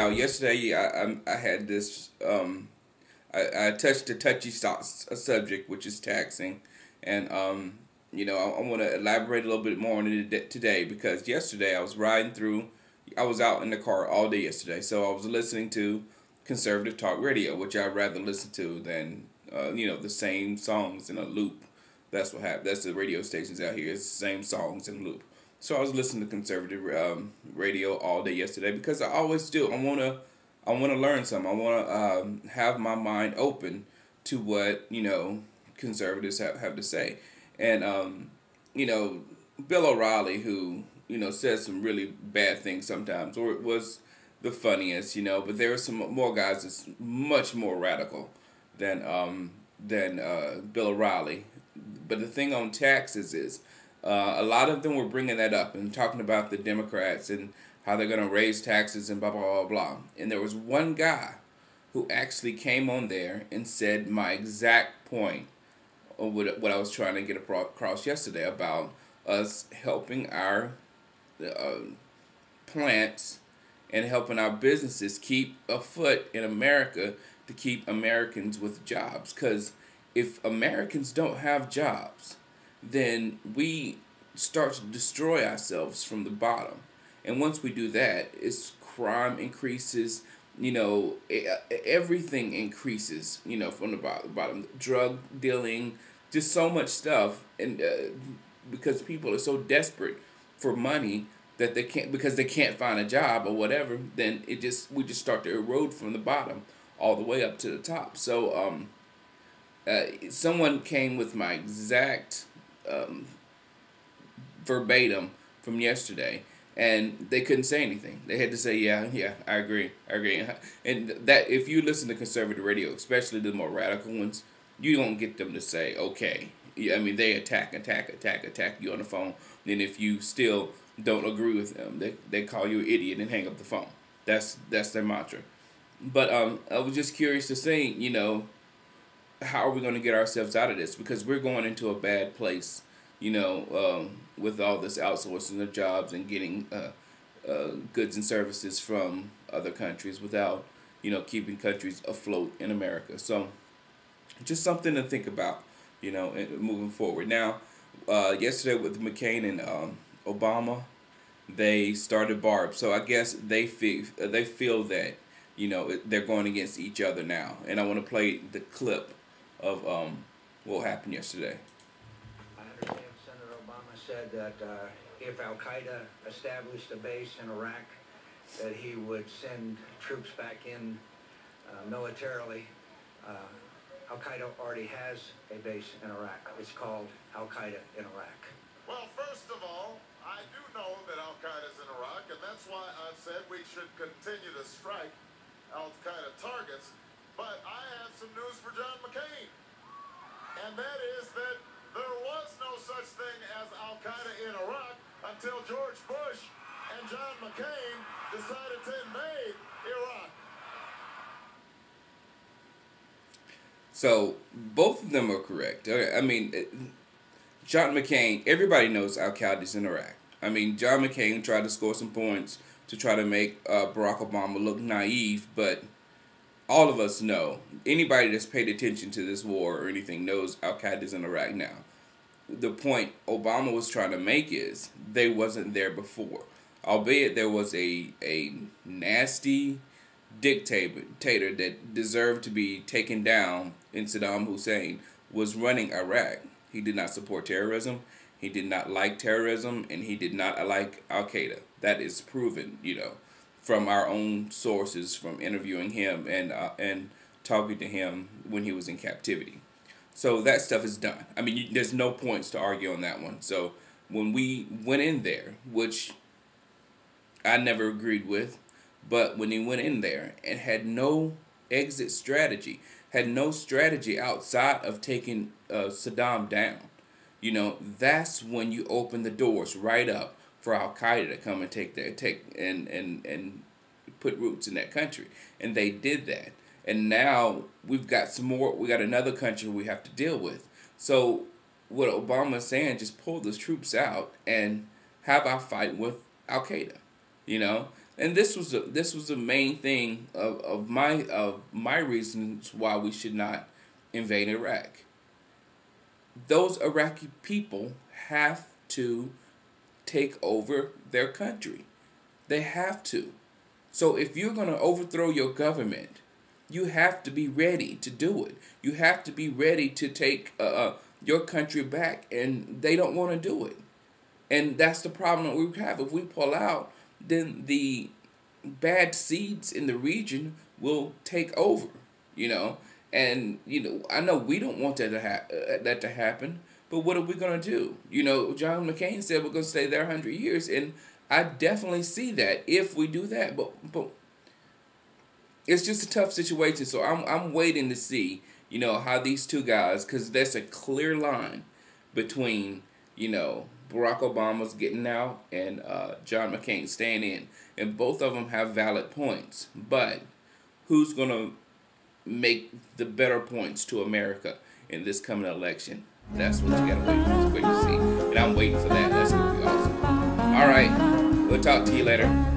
Now, yesterday I had this. I touched a touchy subject, which is taxing, and I want to elaborate a little bit more on it today because yesterday I was riding through. I was out in the car all day yesterday, so I was listening to conservative talk radio, which I'd rather listen to than the same songs in a loop. That's what happened. That's the radio stations out here. It's the same songs in a loop. So I was listening to conservative radio all day yesterday because I always do. I wanna learn something. I wanna have my mind open to what conservatives have to say, and you know Bill O'Reilly, who says some really bad things sometimes, or it was the funniest, but there are some more guys that's much more radical than Bill O'Reilly. But the thing on taxes is, a lot of them were bringing that up and talking about the Democrats and how they're going to raise taxes and blah, blah, blah, blah. And there was one guy who actually came on there and said my exact point of what I was trying to get across yesterday about us helping our plants and helping our businesses keep afoot in America to keep Americans with jobs. Because if Americans don't have jobs, then we start to destroy ourselves from the bottom. And once we do that, it's crime increases, everything increases, from the bottom. Drug dealing, just so much stuff. And because people are so desperate for money that because they can't find a job or whatever, then we just start to erode from the bottom all the way up to the top. So someone came with my exact verbatim from yesterday, and they couldn't say anything. They had to say, yeah, I agree. And that, if you listen to conservative radio, especially the more radical ones, you don't get them to say, okay. I mean, they attack you on the phone. And if you still don't agree with them, they call you an idiot and hang up the phone. That's their mantra. But I was just curious to see, how are we going to get ourselves out of this? Because we're going into a bad place, with all this outsourcing of jobs and getting goods and services from other countries without, keeping countries afloat in America. So just something to think about, moving forward. Now, yesterday with McCain and Obama, they started barbs. So I guess they feel that, they're going against each other now. And I want to play the clip of what happened yesterday. I understand Senator Obama said that if Al-Qaeda established a base in Iraq, that he would send troops back in militarily. Al-Qaeda already has a base in Iraq. It's called Al-Qaeda in Iraq. Well, first of all, I do know that Al-Qaeda's in Iraq, and that's why I've said we should continue to strike Al-Qaeda targets. But I have some news for John McCain, and that is that there was no such thing as Al-Qaeda in Iraq until George Bush and John McCain decided to invade Iraq. So both of them are correct. I mean, John McCain, everybody knows Al-Qaeda's in Iraq. I mean, John McCain tried to score some points to try to make Barack Obama look naive, but all of us know, anybody that's paid attention to this war or anything knows Al-Qaeda's in Iraq now. The point Obama was trying to make is they wasn't there before. Albeit there was a nasty dictator that deserved to be taken down in Saddam Hussein was running Iraq. He did not support terrorism. He did not like terrorism, and he did not like Al-Qaeda. That is proven, from our own sources, from interviewing him and talking to him when he was in captivity. So that stuff is done. I mean, there's no points to argue on that one. So when we went in there, which I never agreed with, but when he went in there and had no exit strategy, had no strategy outside of taking Saddam down, that's when you open the doors right up for Al-Qaeda to come and take and put roots in that country. And they did that. And now we've got we got another country we have to deal with. So what Obama is saying, just pull those troops out and have our fight with Al-Qaeda. And this was the main thing of my reasons why we should not invade Iraq. Those Iraqi people have to take over their country. They have to. So if you're going to overthrow your government, you have to be ready to do it. You have to be ready to take your country back, and they don't want to do it. And that's the problem that we have. If we pull out, then the bad seeds in the region will take over, you know. And, you know, I know we don't want that to happen, but what are we going to do? You know, John McCain said we're going to stay there 100 years, and I definitely see that if we do that. But it's just a tough situation, so I'm waiting to see, you know, how these two guys, because there's a clear line between, you know, Barack Obama's getting out and John McCain staying in. And both of them have valid points. But who's going to make the better points to America in this coming election? That's what you got to wait to see. And I'm waiting for that. That's going to be awesome. All right. We'll talk to you later.